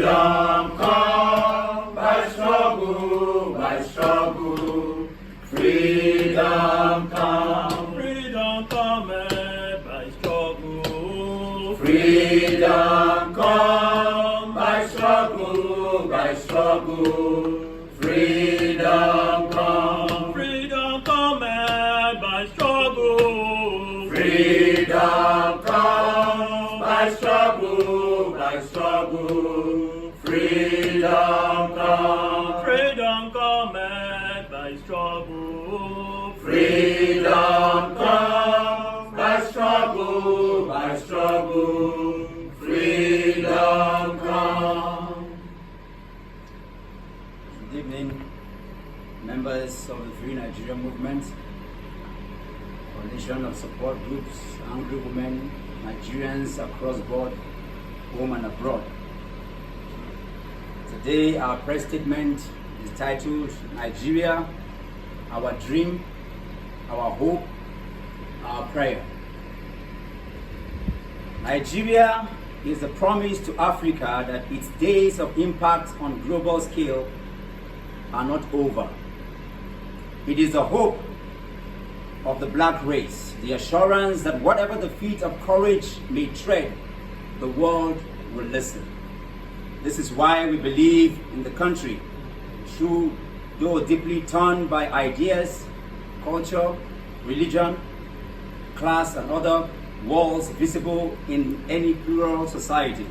Freedom come by struggle, by struggle. Freedom come. Freedom cometh by struggle. Freedom come by struggle, by struggle. Freedom come. Freedom cometh by struggle. Freedom come by struggle, by struggle. Freedom come. Freedom cometh by struggle. Freedom come by struggle, by struggle. Freedom come. Good evening, members of the Free Nigeria Movement, coalition of support groups, angry women, Nigerians across board, home and abroad. Today, our press statement is titled Nigeria, Our Dream, Our Hope, Our Prayer. Nigeria is a promise to Africa that its days of impact on global scale are not over. It is the hope of the black race, the assurance that whatever the feet of courage may tread, the world will listen. This is why we believe in the country, true though deeply torn by ideas, culture, religion, class, and other walls visible in any plural society.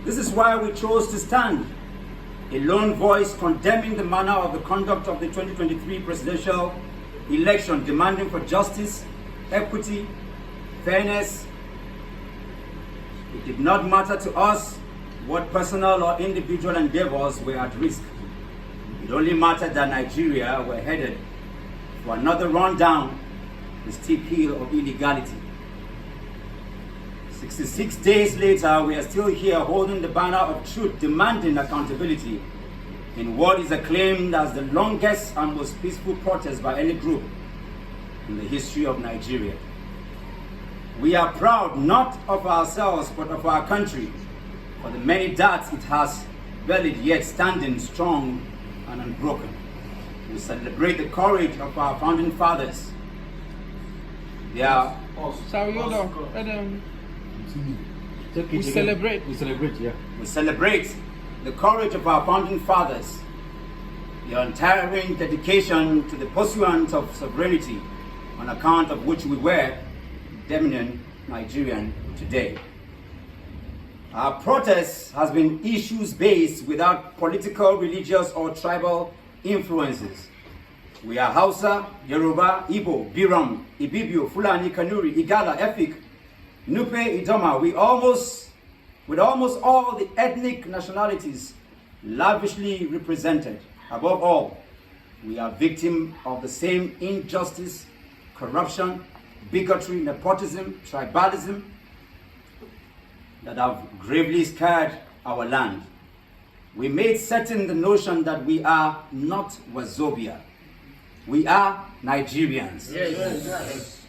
This is why we chose to stand a lone voice condemning the manner of the conduct of the 2023 presidential election, demanding for justice, equity, fairness. It did not matter to us what personal or individual endeavors were at risk. It only mattered that Nigeria were headed for another run down the steep hill of illegality. 66 days later, we are still here holding the banner of truth, demanding accountability in what is acclaimed as the longest and most peaceful protest by any group in the history of Nigeria. We are proud not of ourselves but of our country for the many darts it has bellied, yet standing strong and unbroken. We celebrate the courage of our founding fathers. They are We celebrate. We celebrate the courage of our founding fathers, the untiring dedication to the pursuit of sovereignty, on account of which we were dominant Nigerian today. Our protest has been issues-based without political, religious, or tribal influences. We are Hausa, Yoruba, Igbo, Biram, Ibibio, Fulani, Kanuri, Igala, Efik, Nupe, Idoma. With almost all the ethnic nationalities lavishly represented. Above all, we are victims of the same injustice, corruption, bigotry, nepotism, tribalism that have gravely scarred our land. We made certain the notion that we are not Wazobia. We are Nigerians. Yes.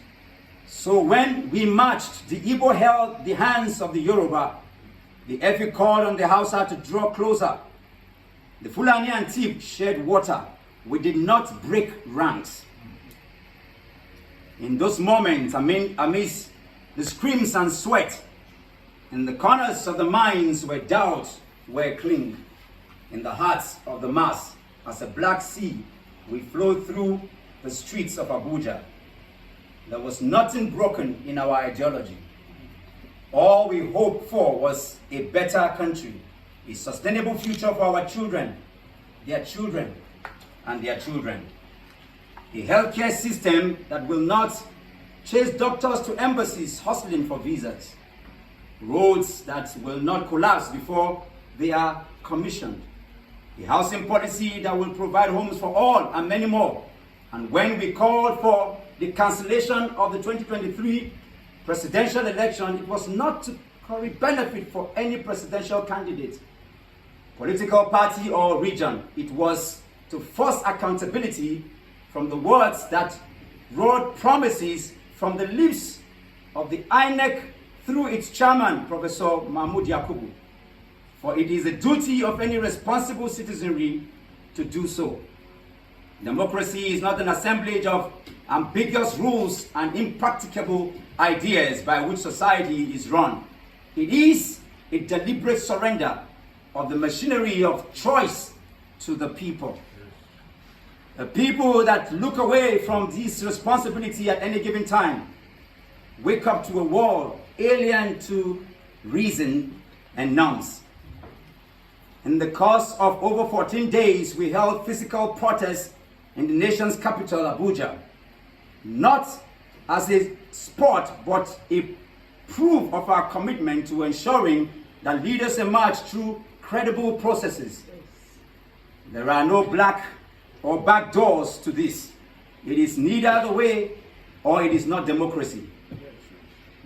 So when we marched, the Igbo held the hands of the Yoruba. The Efik called on the Hausa to draw closer. The Fulani and Tiv shed water. We did not break ranks. In those moments, amidst the screams and sweat, in the corners of the minds where doubts were clinging, in the hearts of the mass, as a black sea, we flowed through the streets of Abuja. There was nothing broken in our ideology. All we hoped for was a better country, a sustainable future for our children, their children, and their children. A healthcare system that will not chase doctors to embassies hustling for visas. Roads that will not collapse before they are commissioned. A housing policy that will provide homes for all and many more. And when we called for the cancellation of the 2023 presidential election, it was not to curry benefit for any presidential candidate, political party or region. It was to force accountability from the words that wrote promises from the lips of the INEC through its chairman, Professor Mahmoud Yakubu. for it is the duty of any responsible citizenry to do so. Democracy is not an assemblage of ambiguous rules and impracticable ideas by which society is run. It is a deliberate surrender of the machinery of choice to the people. The people that look away from this responsibility at any given time wake up to a world alien to reason and norms. In the course of over 14 days, we held physical protests in the nation's capital, Abuja, not as a sport, but a proof of our commitment to ensuring that leaders emerge through credible processes. There are no black or back doors to this. It is neither the way or it is not democracy.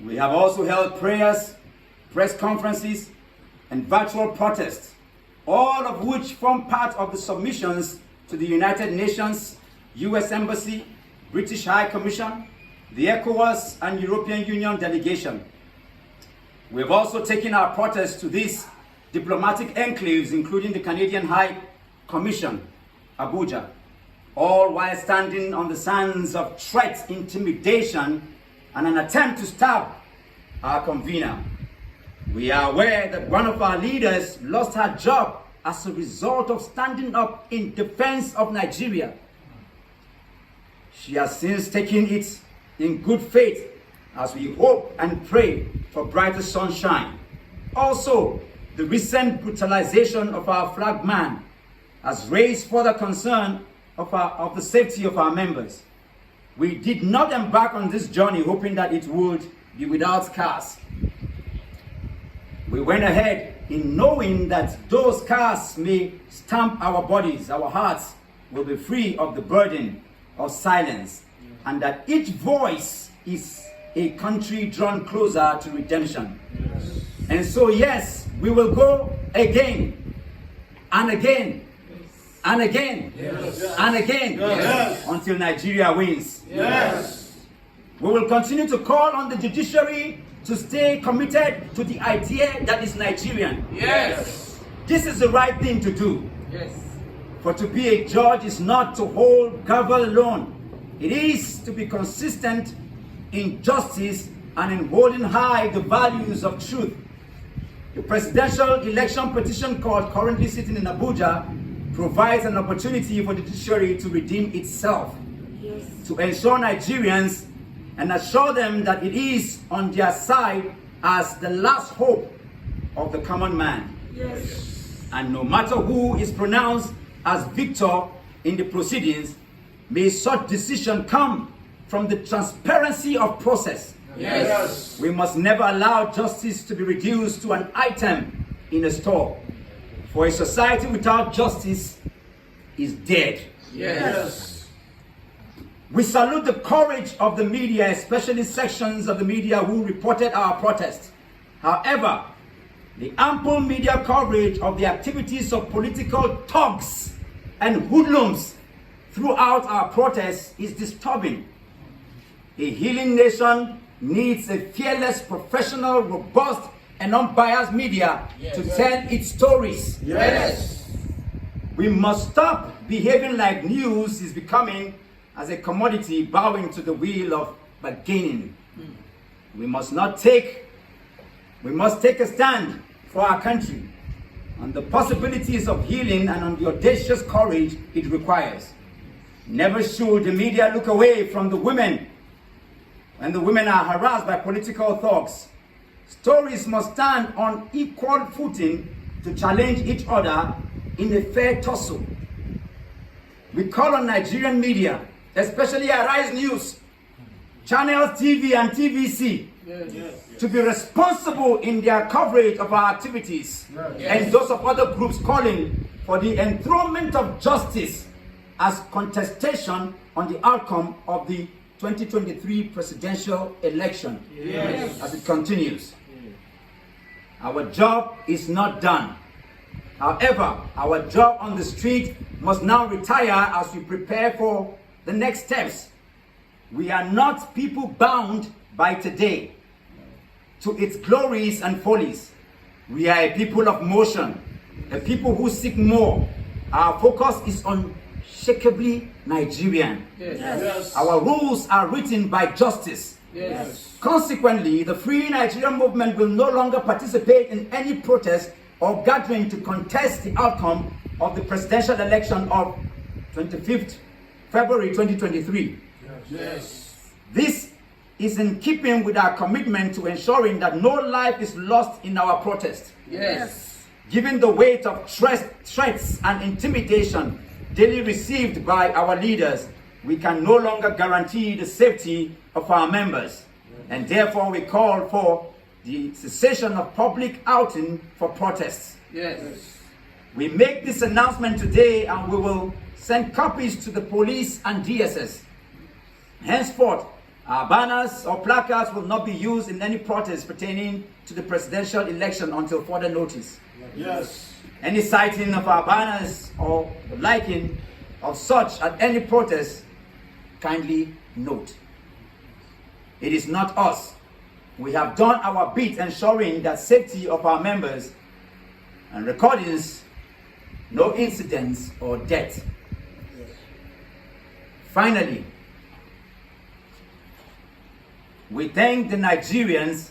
We have also held prayers, press conferences, and virtual protests, all of which form part of the submissions to the United Nations, US Embassy, British High Commission, the ECOWAS, and European Union delegation. We have also taken our protests to these diplomatic enclaves, including the Canadian High Commission, Abuja, all while standing on the sands of threat, intimidation, and an attempt to stab our convener. We are aware that one of our leaders lost her job as a result of standing up in defense of Nigeria. She has since taken it in good faith as we hope and pray for brighter sunshine. Also, the recent brutalization of our flagman has raised further concern of the safety of our members. We did not embark on this journey hoping that it would be without scars. We went ahead in knowing that those scars may stamp our bodies, our hearts will be free of the burden of silence, and that each voice is a country drawn closer to redemption. Yes. And so, yes, we will go again and again and again and again until Nigeria wins. Yes. We will continue to call on the judiciary to stay committed to the idea that is Nigerian. Yes. This is the right thing to do. Yes. For to be a judge is not to hold gavel alone. It is to be consistent in justice and in holding high the values of truth. The presidential election petition court currently sitting in Abuja provides an opportunity for the judiciary to redeem itself, to ensure Nigerians and assure them that it is on their side as the last hope of the common man. Yes. And no matter who is pronounced as victor in the proceedings, may such decision come from the transparency of process. Yes. We must never allow justice to be reduced to an item in a store. For a society without justice is dead. Yes. We salute the courage of the media, especially sections of the media who reported our protest. However, the ample media coverage of the activities of political thugs and hoodlums throughout our protests is disturbing. A healing nation needs a fearless, professional, robust, and unbiased media to tell its stories. Yes. We must stop behaving like news is becoming as a commodity bowing to the will of bargaining. We must take a stand for our country on the possibilities of healing and on the audacious courage it requires. Never should the media look away from the women when the women are harassed by political thugs. Stories must stand on equal footing to challenge each other in a fair tussle. We call on Nigerian media, especially Arise News, Channels TV and TVC, to be responsible in their coverage of our activities and those of other groups calling for the enthronement of justice as contestation on the outcome of the 2023 presidential election as it continues. Our job is not done. However, our job on the street must now retire as we prepare for the next steps. We are not people bound by today to its glories and follies. We are a people of motion, a people who seek more. Our focus is unshakably Nigerian. Yes. Our rules are written by justice. Yes. Consequently, the Free Nigerian movement will no longer participate in any protest or gathering to contest the outcome of the presidential election of 25th February 2023. Yes. This is in keeping with our commitment to ensuring that no life is lost in our protest. Yes. Given the weight of threats and intimidation daily received by our leaders, we can no longer guarantee the safety of our members. And therefore we call for the cessation of public outing for protests. Yes. We make this announcement today and we will send copies to the police and DSS. Henceforth, our banners or placards will not be used in any protest pertaining to the presidential election until further notice. Yes. Any sighting of our banners or the liking of such at any protest, kindly note. It is not us. We have done our bit ensuring that safety of our members and recordings, no incidents or death. Finally, we thank the Nigerians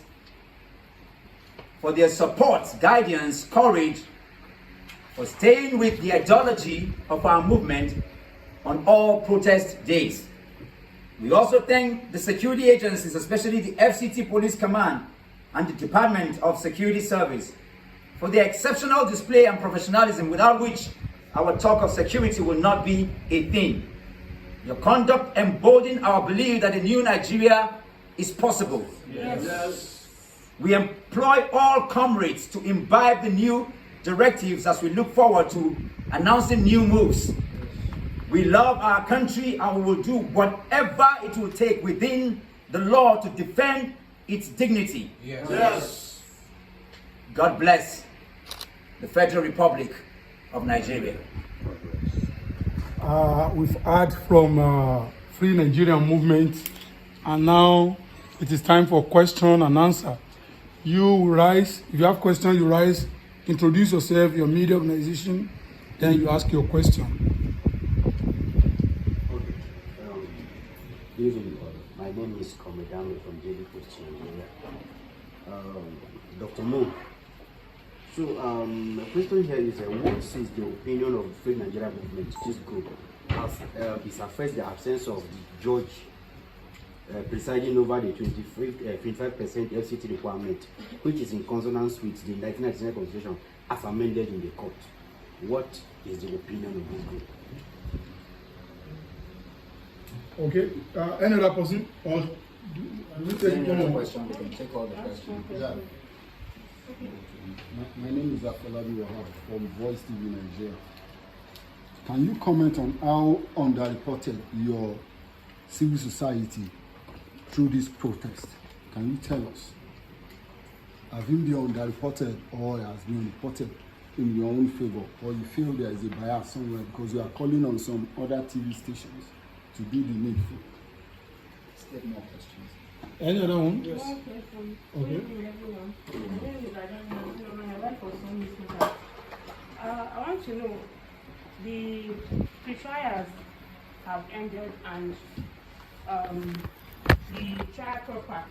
for their support, guidance, courage, for staying with the ideology of our movement on all protest days. We also thank the security agencies, especially the FCT Police Command and the Department of Security Service, for their exceptional display and professionalism, without which our talk of security will not be a thing. Your conduct emboldened our belief that a new Nigeria is possible. Yes. We employ all comrades to imbibe the new directives as we look forward to announcing new moves. We love our country and we will do whatever it will take within the law to defend its dignity. Yes. God bless the Federal Republic of Nigeria. We've heard from Free Nigerian Movement, and now it is time for question and answer. You rise. If you have question, you rise. Introduce yourself, your media organization, then you ask your question. Good evening. My name is Komedame from JD Post Nigeria. Dr. Mo. So, the question here is what is the opinion of the Free Nigeria movement, this group, as it affects the absence of the judge presiding over the 25% FCT requirement, which is in consonance with the 1999 Constitution as amended in the court? What is the opinion of this group? Okay. Any other person? Or do you take one more? question? We can take all the questions. Yeah. My name is Afolabi Wahab from Voice TV Nigeria. Can you comment on how underreported your civil society through this protest? Can you tell us? Have you been underreported or has been reported in your own favor, or you feel there is a bias somewhere because you are calling on some other TV stations to do the needful? Let's take more questions. Any other one? Yes. Okay. I want to know, the pre-trials have ended and the trial proper